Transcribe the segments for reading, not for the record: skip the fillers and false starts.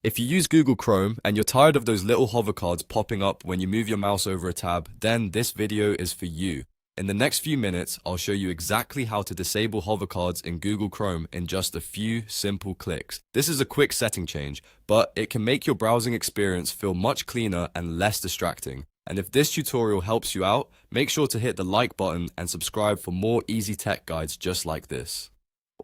If you use Google Chrome and you're tired of those little hover cards popping up when you move your mouse over a tab, then this video is for you. In the next few minutes, I'll show you exactly how to disable hover cards in Google Chrome in just a few simple clicks. This is a quick setting change, but it can make your browsing experience feel much cleaner and less distracting. And if this tutorial helps you out, make sure to hit the like button and subscribe for more easy tech guides just like this.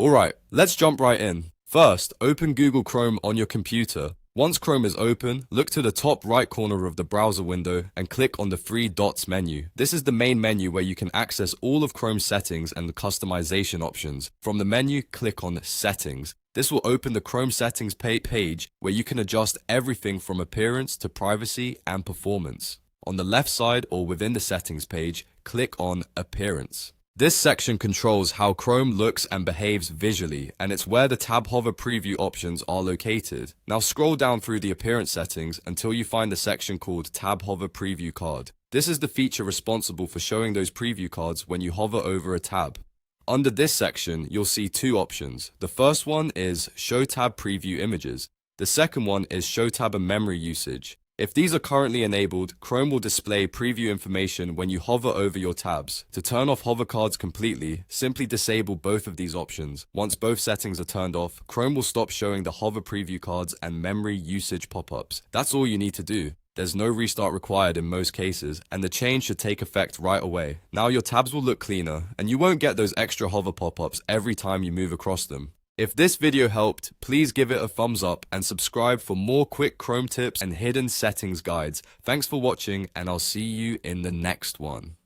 Alright, let's jump right in. First, open Google Chrome on your computer. Once Chrome is open, look to the top right corner of the browser window and click on the three dots menu. This is the main menu where you can access all of Chrome's settings and customization options. From the menu, click on Settings. This will open the Chrome settings page where you can adjust everything from appearance to privacy and performance. On the left side or within the settings page, click on Appearance. This section controls how Chrome looks and behaves visually, and it's where the tab hover preview options are located. Now scroll down through the appearance settings until you find the section called Tab Hover Preview Card. This is the feature responsible for showing those preview cards when you hover over a tab. Under this section, you'll see two options. The first one is Show Tab Preview Images. The second one is Show Tab and Memory Usage. If these are currently enabled, Chrome will display preview information when you hover over your tabs. To turn off hover cards completely, simply disable both of these options. Once both settings are turned off, Chrome will stop showing the hover preview cards and memory usage pop-ups. That's all you need to do. There's no restart required in most cases, and the change should take effect right away. Now your tabs will look cleaner, and you won't get those extra hover pop-ups every time you move across them. If this video helped, please give it a thumbs up and subscribe for more quick Chrome tips and hidden settings guides. Thanks for watching, and I'll see you in the next one.